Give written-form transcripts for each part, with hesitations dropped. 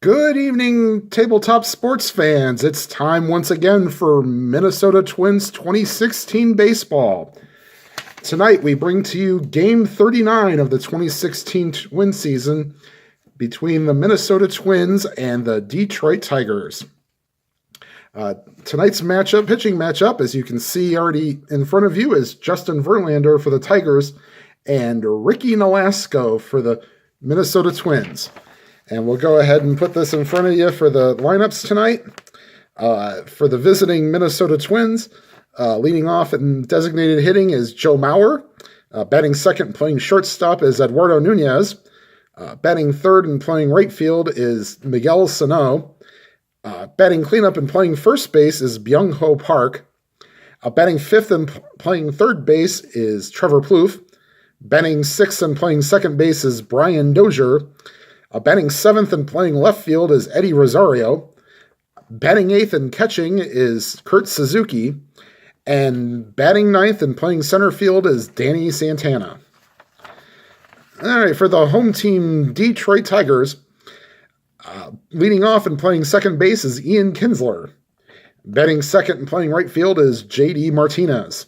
Good evening, tabletop sports fans. It's time once again for Minnesota Twins 2016 baseball. Tonight, we bring to you Game 39 of the 2016 Twin season between the Minnesota Twins and the Detroit Tigers. Tonight's pitching matchup, as you can see already in front of you, is Justin Verlander for the Tigers and Ricky Nolasco for the Minnesota Twins. And we'll go ahead and put this in front of you for the lineups tonight. For the visiting Minnesota Twins, leading off in designated hitting is Joe Mauer. Batting second and playing shortstop is Eduardo Nunez. Batting third and playing right field is Miguel Sano. Batting cleanup and playing first base is Byung-Ho Park. Batting fifth and playing third base is Trevor Plouffe. Batting sixth and playing second base is Brian Dozier. Batting seventh and playing left field is Eddie Rosario. Batting eighth and catching is Kurt Suzuki. And batting ninth and playing center field is Danny Santana. All right, for the home team Detroit Tigers, leading off and playing second base is Ian Kinsler. Batting second and playing right field is J.D. Martinez.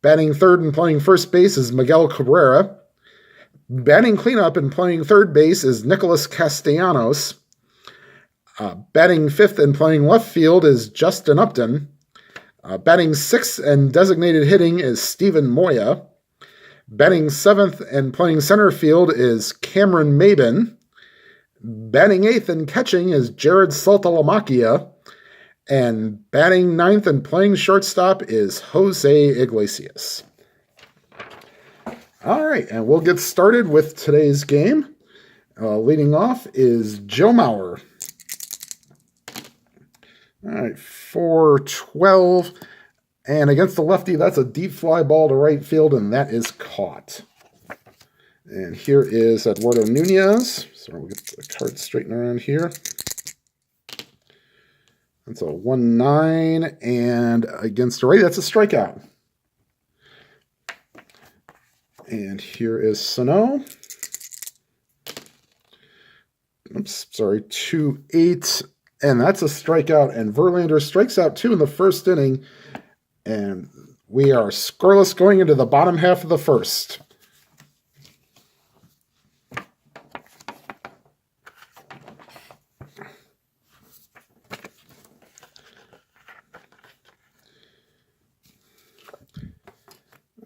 Batting third and playing first base is Miguel Cabrera. Batting cleanup and playing third base is Nicholas Castellanos. Batting fifth and playing left field is Justin Upton. Batting sixth and designated hitting is Stephen Moya. Batting seventh and playing center field is Cameron Maben. Batting eighth and catching is Jared Saltalamacchia. And batting ninth and playing shortstop is Jose Iglesias. All right, and we'll get started with today's game. Leading off is Joe Mauer. All right, 4-12. And against the lefty, that's a deep fly ball to right field, and that is caught. And here is Eduardo Nunez. So we'll get the card straightened around here. That's a 1-9, and against the right, that's a strikeout. And here is Sano. Oops, sorry, 2-8, and that's a strikeout. And Verlander strikes out 2 in the first inning, and we are scoreless going into the bottom half of the first.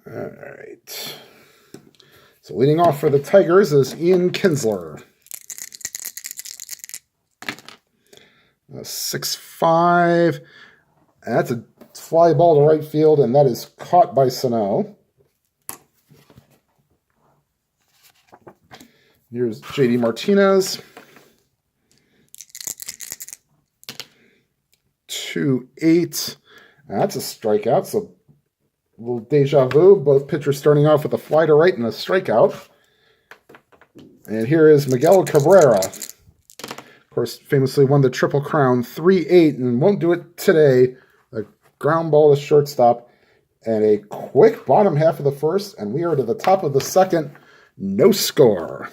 All right. So leading off for the Tigers is Ian Kinsler. 6-5. That's a fly ball to right field, and that is caught by Sano. Here's J.D. Martinez. 2-8. That's a strikeout, so a little deja vu. Both pitchers starting off with a fly to right and a strikeout. And here is Miguel Cabrera. Of course, famously won the Triple Crown 3-8 and won't do it today. A ground ball to shortstop and a quick bottom half of the first, and we are to the top of the second. No score.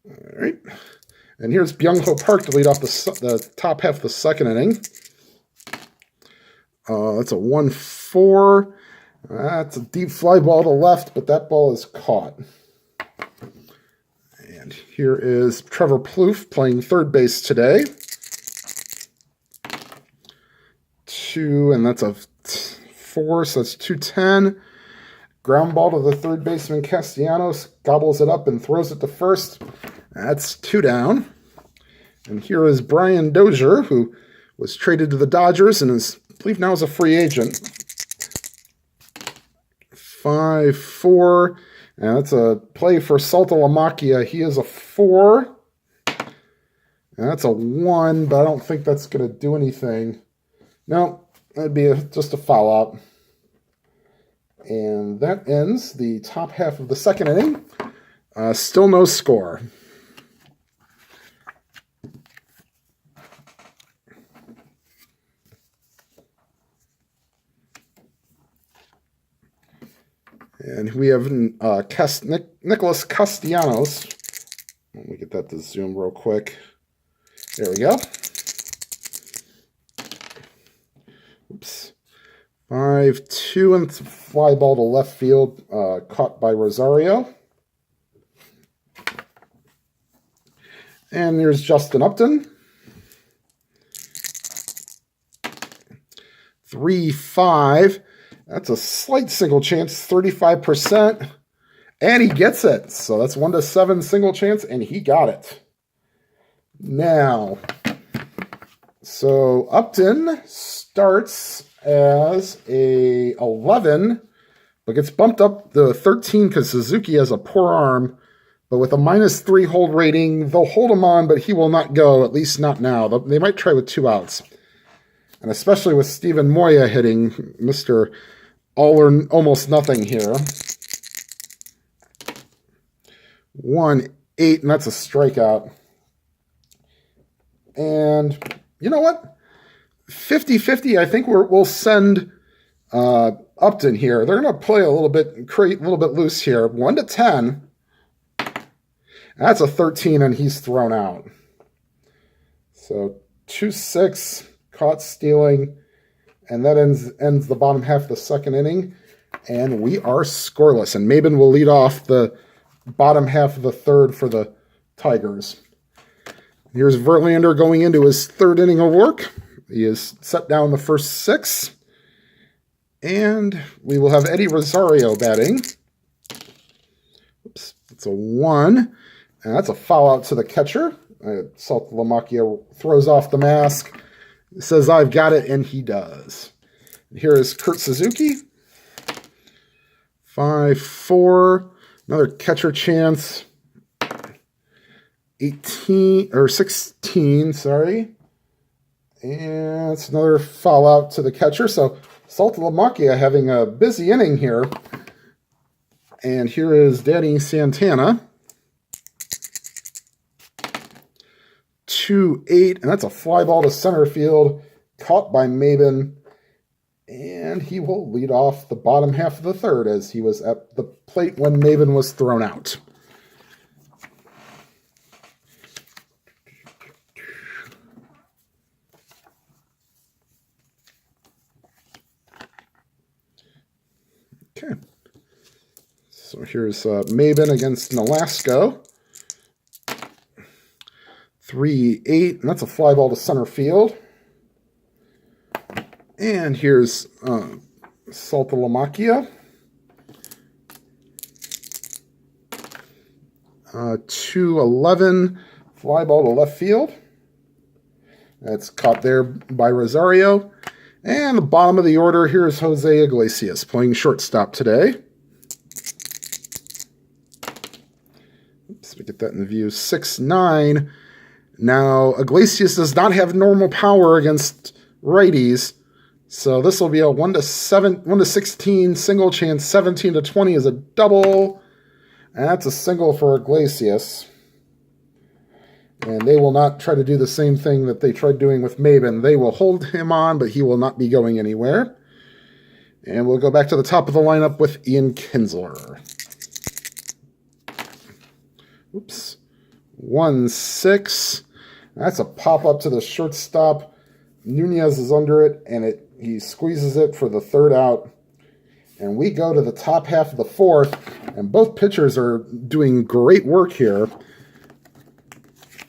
All right, and here's Byung-Ho Park to lead off the top half of the second inning. That's a 1-4. That's a deep fly ball to left, but that ball is caught. And here is Trevor Plouffe playing third base today. 2, and that's a 4, so that's 2-10. Ground ball to the third baseman Castellanos, gobbles it up and throws it to first. That's 2 down. And here is Brian Dozier, who was traded to the Dodgers and is, I believe now is a free agent. 5-4. And that's a play for Saltalamacchia. He is a 4. And that's a 1, but I don't think that's going to do anything. No, that'd be just a foul out. And that ends the top half of the second inning. Still no score. And we have Nicholas Castellanos. Let me get that to zoom real quick. There we go. Oops. 5-2 and fly ball to left field, caught by Rosario. And there's Justin Upton. 3-5. That's a slight single chance, 35%. And he gets it. So that's 1-7 single chance, and he got it. Now, so Upton starts as a 11, but gets bumped up to 13 because Suzuki has a poor arm. But with a -3 hold rating, they'll hold him on, but he will not go, at least not now. They might try with 2 outs. And especially with Steven Moya hitting Mr. All or almost nothing here. 1-8, and that's a strikeout. And you know what? 50-50, I think we'll send Upton here. They're going to play a little bit loose here. 1-10. That's a 13, and he's thrown out. So 2-6, caught stealing, and that ends the bottom half of the second inning, and we are scoreless. And Maben will lead off the bottom half of the third for the Tigers. Here's Verlander going into his third inning of work. He has set down the first 6, and we will have Eddie Rosario batting. Oops, it's a 1. And that's a foul out to the catcher. Saltalamacchia throws off the mask. Says, I've got it, and he does. Here is Kurt Suzuki. 5-4. Another catcher chance. 16, sorry. And it's another foul out to the catcher. So Saltalamacchia having a busy inning here. And here is Danny Santana. 2-8, and that's a fly ball to center field, caught by Maben, and he will lead off the bottom half of the third as he was at the plate when Maben was thrown out. Okay, so here's Maben against Nolasco. 3-8, and that's a fly ball to center field. And here's Saltalamacchia. 2-11, fly ball to left field. That's caught there by Rosario. And the bottom of the order, here's Jose Iglesias playing shortstop today. Oops, we get that in view. 6-9. Now, Iglesias does not have normal power against righties, so this will be a 1-16 single chance. 17-20 is a double, and that's a single for Iglesias. And they will not try to do the same thing that they tried doing with Maben. They will hold him on, but he will not be going anywhere. And we'll go back to the top of the lineup with Ian Kinsler. Oops. 1-6. That's a pop-up to the shortstop. Nunez is under it, and he squeezes it for the third out. And we go to the top half of the fourth, and both pitchers are doing great work here.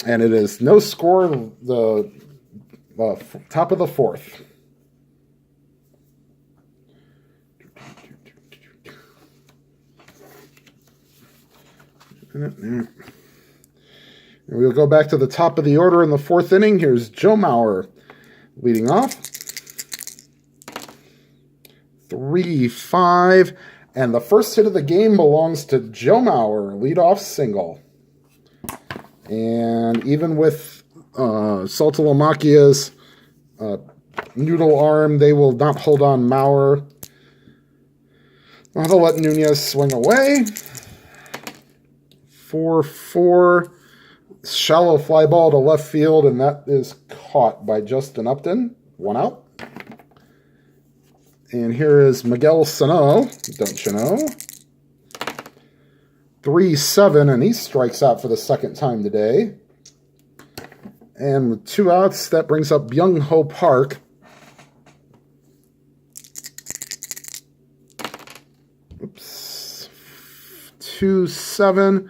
And it is no score, the top of the fourth. And we'll go back to the top of the order in the fourth inning. Here's Joe Mauer leading off. 3-5. And the first hit of the game belongs to Joe Mauer, leadoff single. And even with Saltalamacchia's noodle arm, they will not hold on Mauer. They'll let Nunez swing away. 4-4. Shallow fly ball to left field, and that is caught by Justin Upton. 1 out. And here is Miguel Sano, don't you know? 3-7, and he strikes out for the second time today. And with 2 outs, that brings up Byung-Ho Park. Oops. 2-7,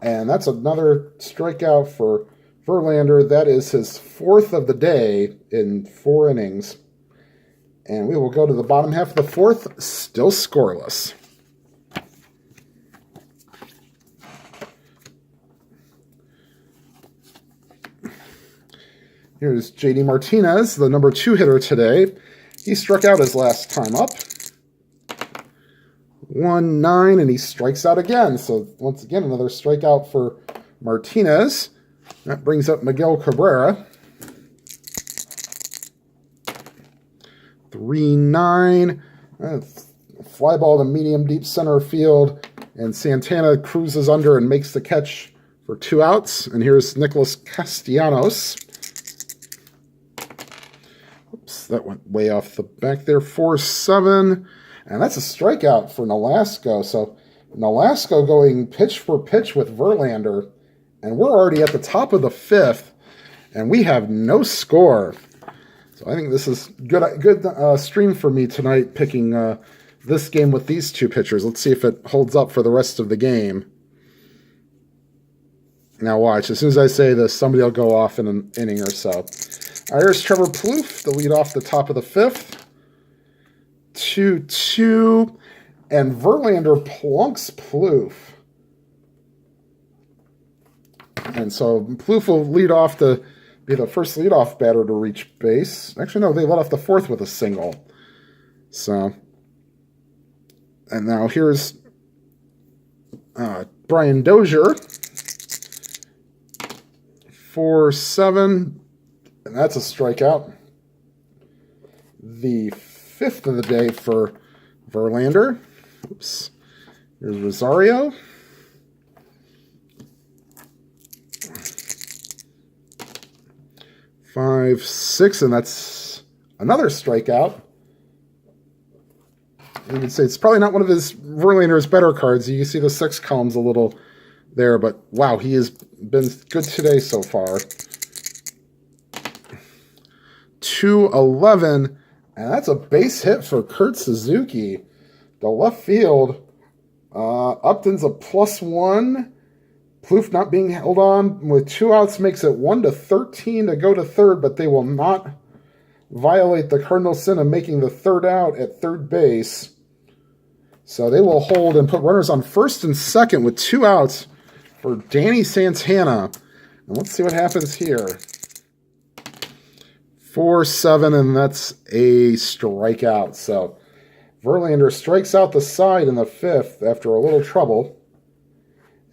and that's another strikeout for Verlander. That is his 4th of the day in 4 innings. And we will go to the bottom half of the 4th, still scoreless. Here's J.D. Martinez, the number 2 hitter today. He struck out his last time up. 1-9, and he strikes out again. So once again, another strikeout for Martinez. That brings up Miguel Cabrera. 3-9. Fly ball to medium deep center field, and Santana cruises under and makes the catch for 2 outs. And here's Nicholas Castellanos. Oops, that went way off the back there. 4-7. And that's a strikeout for Nolasco. So Nolasco going pitch for pitch with Verlander. And we're already at the top of the 5th. And we have no score. So I think this is good stream for me tonight, picking this game with these 2 pitchers. Let's see if it holds up for the rest of the game. Now watch. As soon as I say this, somebody will go off in an inning or so. Here's Trevor Plouffe, the lead off the top of the 5th. 2-2, and Verlander plunks Plouffe. And so Plouffe will lead off to be the first leadoff batter to reach base. Actually, no, they let off the 4th with a single. So, and now here's Brian Dozier. 4-7, and that's a strikeout. The 5th of the day for Verlander. Oops. Here's Rosario. 5-6, and that's another strikeout. You could say it's probably not one of his Verlander's better cards. You can see the 6 columns a little there, but wow, he has been good today so far. 2-11, and that's a base hit for Kurt Suzuki. The left field, Upton's a +1. Plouffe not being held on with 2 outs makes it 1-13 to go to third, but they will not violate the cardinal sin of making the 3rd out at third base. So they will hold and put runners on first and second with 2 outs for Danny Santana. And let's see what happens here. 4-7, and that's a strikeout. So Verlander strikes out the side in the 5th after a little trouble.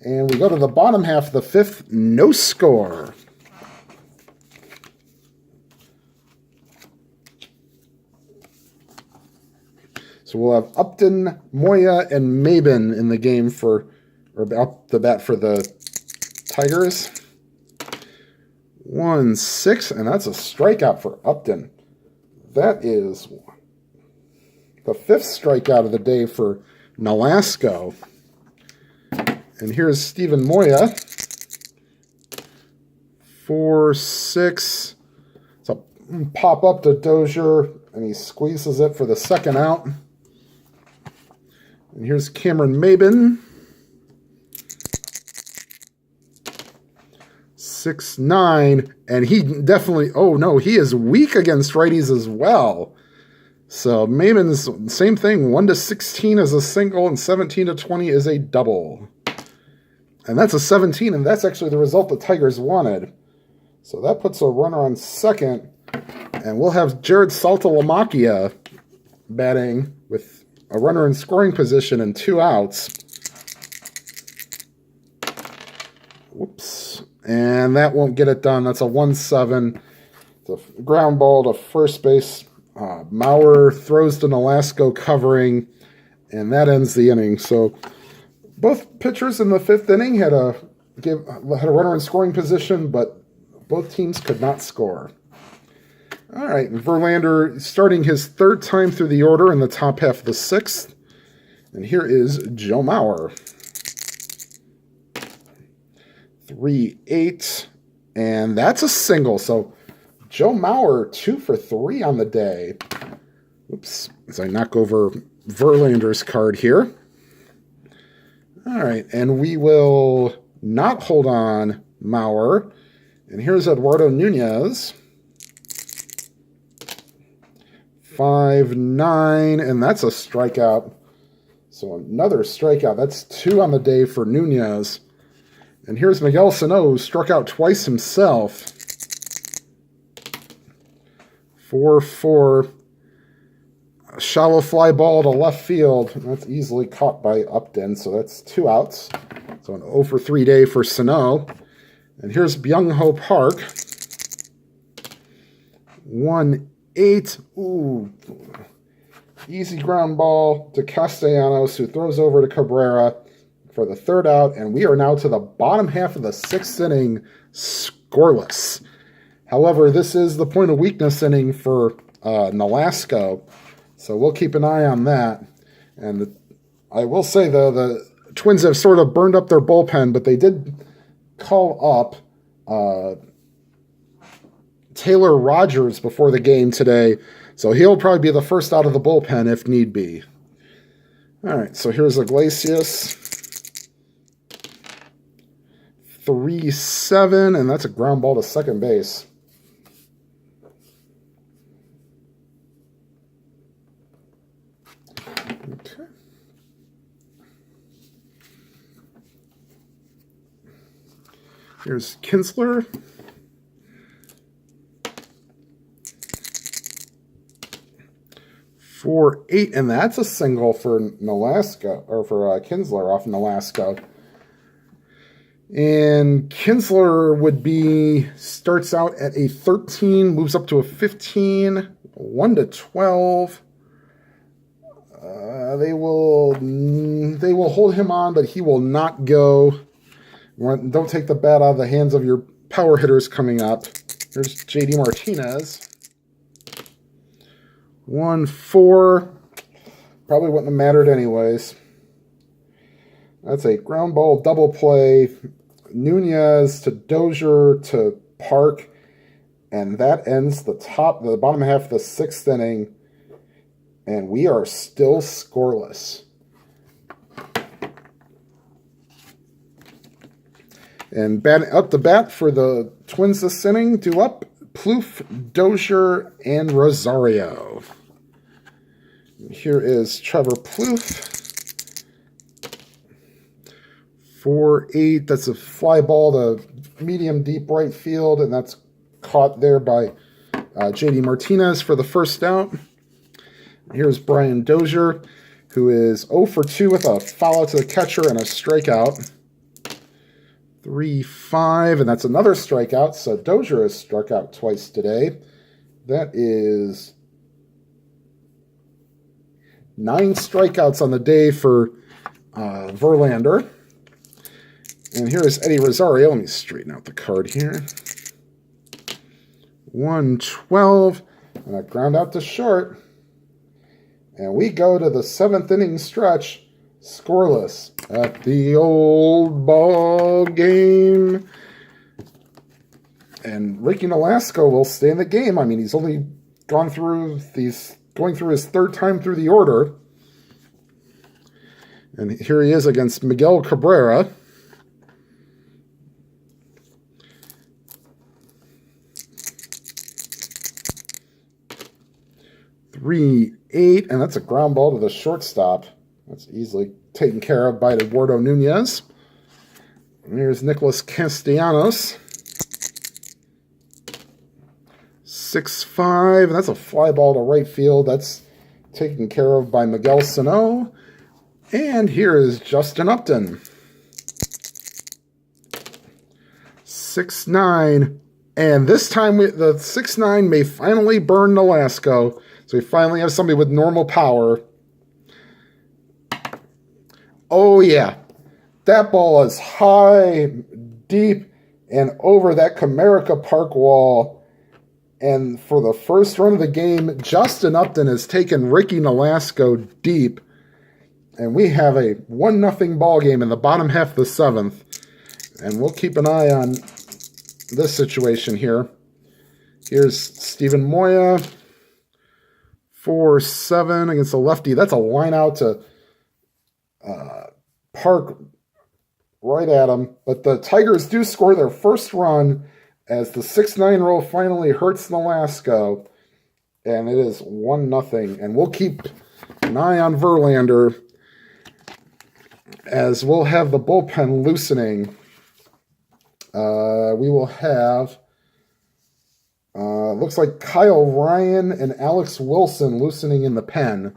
And we go to the bottom half of the 5th, no score. So we'll have Upton, Moya, and Maben in the game up the bat for the Tigers. 1-6, and that's a strikeout for Upton. That is the 5th strikeout of the day for Nolasco. And here's Steven Moya. 4-6. So pop up to Dozier, and he squeezes it for the 2nd out. And here's Cameron Maben. 6-9, and he definitely, he is weak against righties as well. So Maben's same thing, 1-16 is a single, and 17-20 is a double. And that's a 17, and that's actually the result the Tigers wanted. So that puts a runner on second, and we'll have Jared Saltalamacchia batting with a runner in scoring position and 2 outs. Whoops. And that won't get it done. That's a 1-7. The ground ball to first base. Maurer throws to Nolasco covering, and that ends the inning. So both pitchers in the 5th inning had a runner in scoring position, but both teams could not score. All right, Verlander starting his 3rd time through the order in the top half of the 6th. And here is Joe Mauer. 3-8. And that's a single. So Joe Mauer, 2 for 3 on the day. Oops, as I knock over Verlander's card here. All right, and we will not hold on Mauer. And here's Eduardo Nunez. 5-9, and that's a strikeout. So another strikeout. That's 2 on the day for Nunez. And here's Miguel Sano, who struck out twice himself. 4-4. A shallow fly ball to left field. That's easily caught by Upton, so that's 2 outs. So an 0 for 3 day for Sano. And here's Byung-Ho Park. 1-8. Ooh. Easy ground ball to Castellanos, who throws over to Cabrera for the 3rd out. And we are now to the bottom half of the 6th inning, scoreless. However, this is the point of weakness inning for Nolasco. So we'll keep an eye on that. And I will say, though, the Twins have sort of burned up their bullpen, but they did call up Taylor Rogers before the game today. So he'll probably be the first out of the bullpen if need be. All right, so here's Iglesias. 3-7, and that's a ground ball to second base. Okay. Here's Kinsler. 4-8, and that's a single for Nolasco, or for Kinsler off Nolasco. And Kinsler starts out at a 13, moves up to a 15, 1-12. They will hold him on, but he will not go. Don't take the bat out of the hands of your power hitters coming up. Here's J.D. Martinez. 1-4. Probably wouldn't have mattered anyways. That's a ground ball double play. Nunez to Dozier to Park. And that ends the bottom half of the 6th inning. And we are still scoreless. And up the bat for the Twins this inning, due up, Plouffe, Dozier, and Rosario. Here is Trevor Plouffe. 4-8. That's a fly ball to medium deep right field, and that's caught there by J.D. Martinez for the 1st out. Here's Brian Dozier, who is 0 for 2 with a foul out to the catcher and a strikeout. 3-5, and that's another strikeout. So Dozier has struck out twice today. That is 9 strikeouts on the day for Verlander. And here is Eddie Rosario. Let me straighten out the card here. 1-12, and a ground out to short. And we go to the 7th inning stretch, scoreless at the old ball game. And Ricky Nolasco will stay in the game. I mean, he's only going through his 3rd time through the order. And here he is against Miguel Cabrera. Three, 8, and that's a ground ball to the shortstop. That's easily taken care of by Eduardo Nunez. And here's Nicholas Castellanos. 6-5, and that's a fly ball to right field. That's taken care of by Miguel Sano. And here is Justin Upton. 6-9, and this time the 6-9 may finally burn Nolasco. So we finally have somebody with normal power. Oh, yeah. That ball is high, deep, and over that Comerica Park wall. And for the first run of the game, Justin Upton has taken Ricky Nolasco deep. And we have a 1-0 ball game in the bottom half of the 7th. And we'll keep an eye on this situation here. Here's Stephen Moya, 4-7 against a lefty. That's a line out to park right at him. But the Tigers do score their first run as the 6-9 roll finally hurts Nolasco. And it is 1-0. And we'll keep an eye on Verlander as we'll have the bullpen loosening. We will have, looks like Kyle Ryan and Alex Wilson loosening in the pen.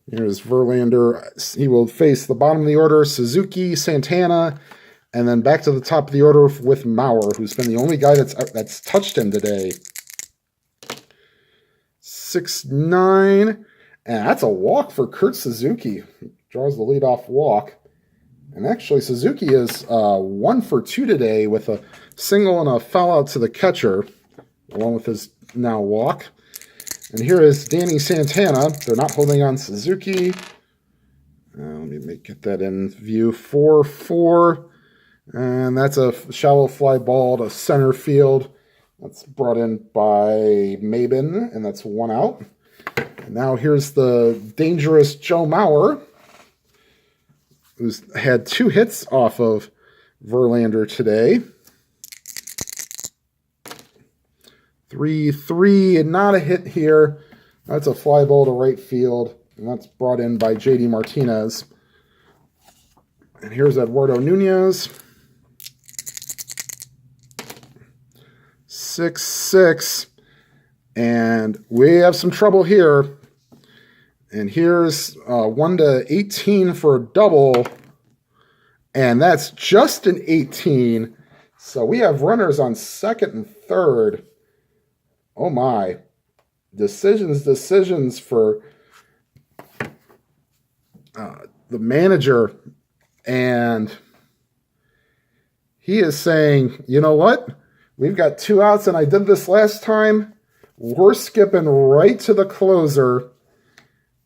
Here's Verlander. He will face the bottom of the order, Suzuki, Santana, and then back to the top of the order with Mauer, who's been the only guy that's touched him today. 6-9, and that's a walk for Kurt Suzuki. He draws the leadoff walk. And actually, Suzuki is 1 for 2 today with a single and a foul out to the catcher, along with his now walk. And here is Danny Santana. They're not holding on Suzuki. Let me get that in view. 4-4. And that's a shallow fly ball to center field. That's brought in by Maben, and that's 1 out. And now here's the dangerous Joe Mauer, who's had 2 hits off of Verlander today. 3-3, and not a hit here. That's a fly ball to right field, and that's brought in by J.D. Martinez. And here's Eduardo Nunez. 6-6, and we have some trouble here. And here's 1-18 for a double, and that's just an 18. So we have runners on second and third. Oh my. Decisions for the manager. And he is saying, you know what? We've got 2 outs, and I did this last time. We're skipping right to the closer.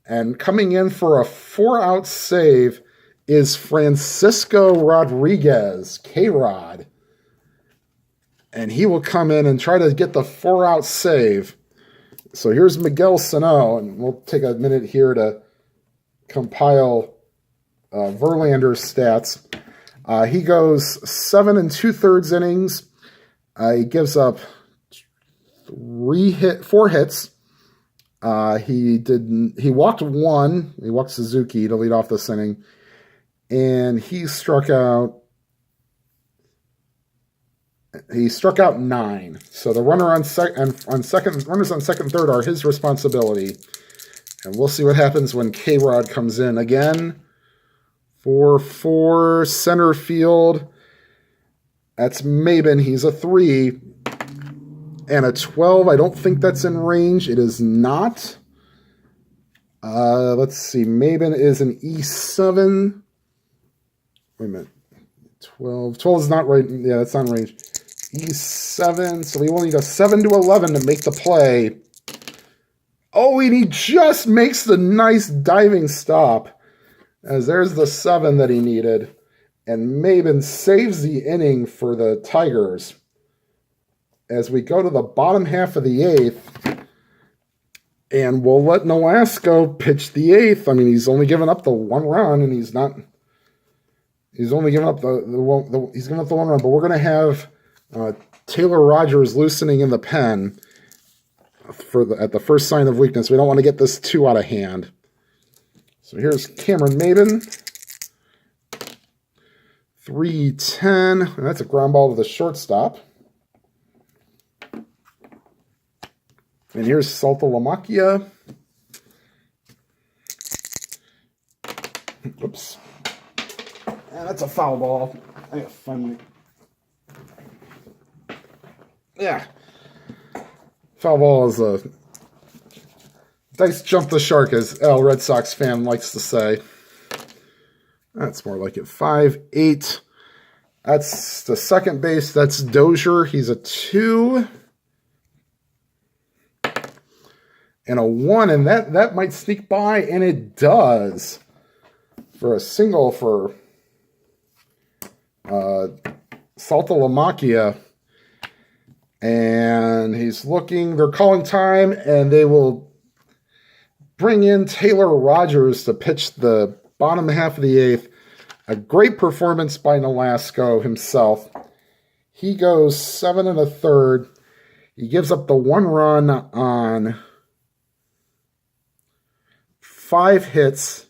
And coming in for a 4-out save is Francisco Rodriguez, K-Rod. And he will come in and try to get the 4-out save. So here's Miguel Sano, and we'll take a minute here to compile Verlander's stats. He goes 7 2/3 innings. He gives up 4 hits. He walked 1. He walked Suzuki to lead off this inning, and he struck out 9. So the runner runners on second and third are his responsibility. And we'll see what happens when K-Rod comes in again. 4-4 center field. That's Maben. He's a 3. And a 12. I don't think that's in range. It is not. Let's see. Maben is an E7. Wait a minute. 12. 12 is not right. Yeah, that's not in range. E7. So we will need a 7 to 11 to make the play. Oh, and he just makes the nice diving stop. As there's the 7 that he needed. And Maben saves the inning for the Tigers. As we go to the bottom half of the 8th, and we'll let Nolasco pitch the 8th. I mean, he's only given up the 1 run, and he's only given up he's given up the 1 run, but we're going to have Taylor Rogers loosening in the pen at the first sign of weakness. We don't want to get this too out of hand. So here's Cameron Maben. 3-10, and that's a ground ball to the shortstop. And here's Salto Lamacchia. Oops. And that's a foul ball. I gotta find my... Yeah. Foul ball is a... Dice jump the shark, as Al Red Sox fan likes to say. That's more like it. 5-8. That's the second base. That's Dozier. He's a 2. And a 1, and that might sneak by, and it does. for a single for Saltalamacchia. And he's looking, they're calling time, and they will bring in Taylor Rogers to pitch the bottom half of the eighth. A great performance by Nolasco himself. He goes 7 1/3. He gives up the 1 run on 6 hits.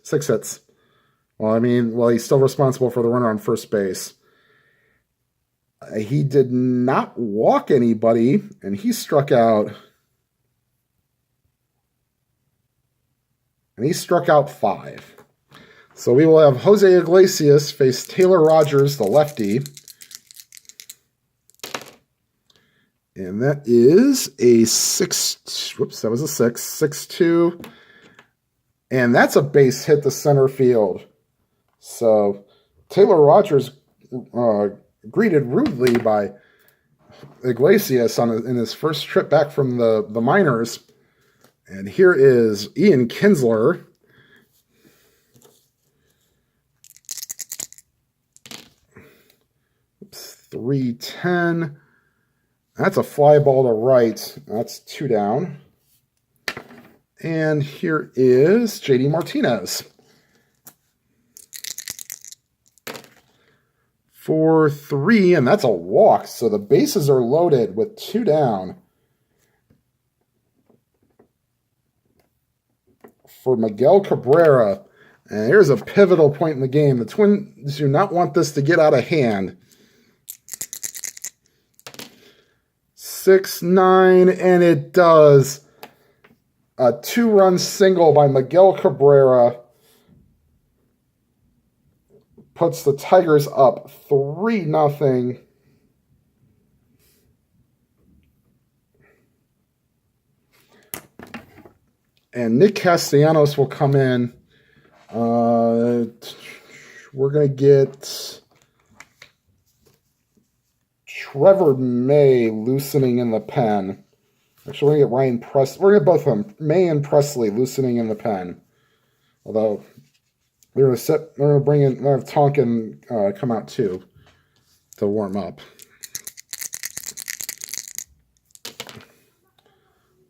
Well, he's still responsible for the runner on first base. He did not walk anybody, and he struck out. And he struck out 5. So we will have Jose Iglesias face Taylor Rogers, the lefty. And that is a 6-2. And that's a base hit to center field. So Taylor Rogers greeted rudely by Iglesias in his first trip back from the minors. And here is Ian Kinsler. Oops, 3-10. That's a fly ball to right. That's 2 down. And here is JD Martinez. 4-3, and that's a walk. So the bases are loaded with 2 down. For Miguel Cabrera. And here's a pivotal point in the game. The Twins do not want this to get out of hand. 6-9, and it does. A 2-run single by Miguel Cabrera puts the Tigers up 3-0. And Nick Castellanos will come in. We're going to get Trevor May loosening in the pen. Actually, we're going to get Ryan Presley. We're going to get both of them, May and Presley, loosening in the pen. Although they're going to bring in, they're going to have Tonkin come out too to warm up.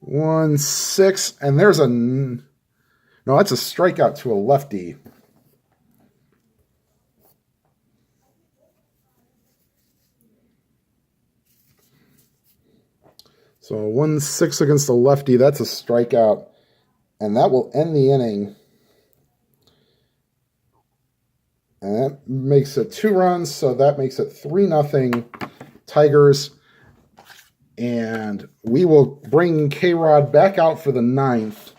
1-6, and there's that's a strikeout to a lefty. So 1-6 against the lefty, that's a strikeout, and that will end the inning. And that makes it 2 runs, so that makes it 3-0 Tigers. And we will bring K-Rod back out for the 9th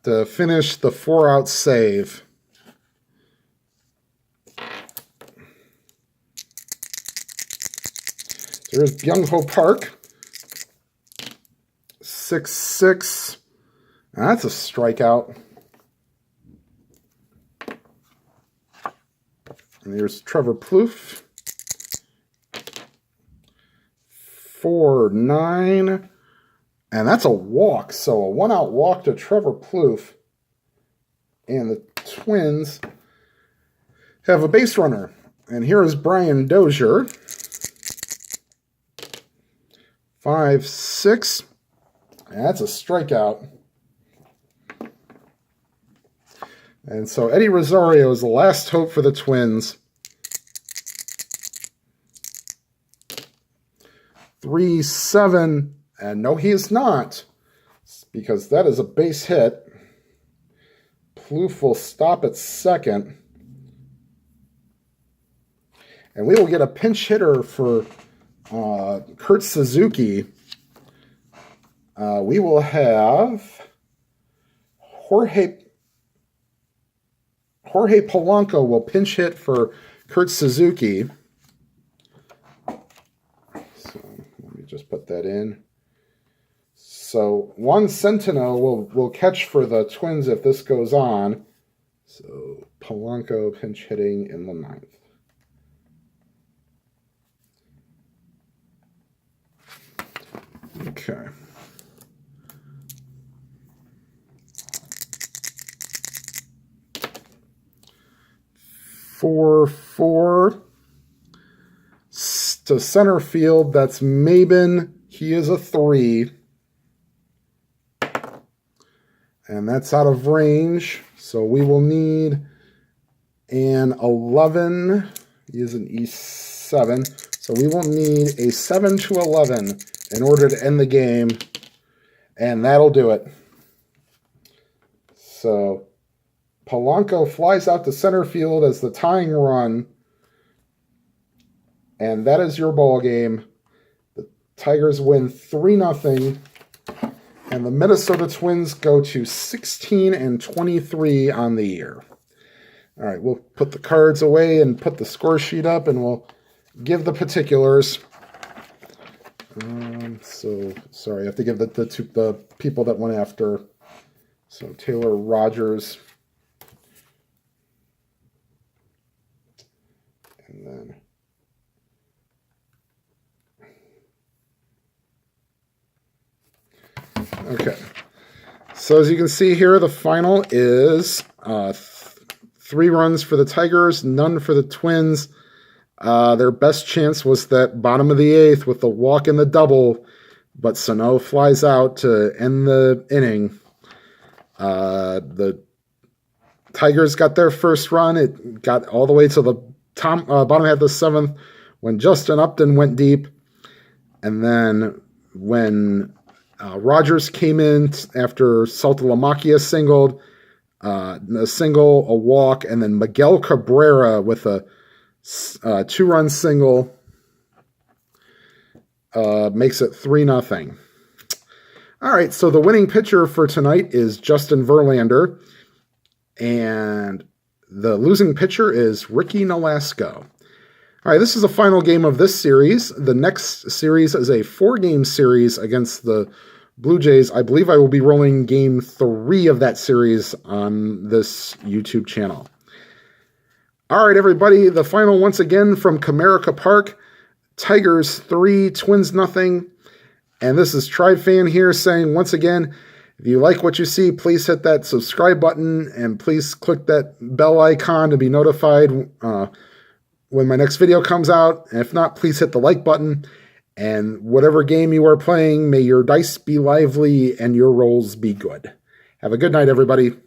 to finish the 4-out save. So here's Byung Ho Park. 6-6. That's a strikeout. And here's Trevor Plouffe. 4-9. And that's a walk. So a 1-out walk to Trevor Plouffe. And the Twins have a base runner. And here is Brian Dozier. 5-6. And that's a strikeout. And so Eddie Rosario is the last hope for the Twins. 3-7. And no, he is not. Because that is a base hit. Plouffe will stop at second. And we will get a pinch hitter for Kurt Suzuki. We will have Jorge Polanco will pinch hit for Kurt Suzuki. So let me just put that in. So Juan Centeno will catch for the Twins if this goes on. So Polanco pinch hitting in the 9th. Okay. 4-4 to center field. That's Mabin. He is a 3. And that's out of range. So we will need an 11. He is an E7. So we will need a 7 to 11 in order to end the game. And that'll do it. So Polanco flies out to center field as the tying run. And that is your ball game. The Tigers win 3-0. And the Minnesota Twins go to 16-23 on the year. All right, we'll put the cards away and put the score sheet up, and we'll give the particulars. So, sorry, I have to give the people that went after. So, Taylor Rogers. And then... Okay, so as you can see here, the final is 3 runs for the Tigers, none for the Twins. Their best chance was that bottom of the 8th with the walk and the double, but Sano flies out to end the inning. The Tigers got their first run. It got all the way to the bottom half of the 7th when Justin Upton went deep, and then when Rogers came in after Saltalamacchia singled, a single, a walk, and then Miguel Cabrera with a 2-run single makes it 3-0. All right, so the winning pitcher for tonight is Justin Verlander, and the losing pitcher is Ricky Nolasco. All right, this is the final game of this series. The next series is a 4-game series against the Blue Jays. I believe I will be rolling game 3 of that series on this YouTube channel. All right, everybody, the final once again from Comerica Park. Tigers 3, Twins 0. And this is Tribe Fan here saying once again, if you like what you see, please hit that subscribe button and please click that bell icon to be notified when my next video comes out. And if not, please hit the like button. And whatever game you are playing, may your dice be lively and your rolls be good. Have a good night, everybody.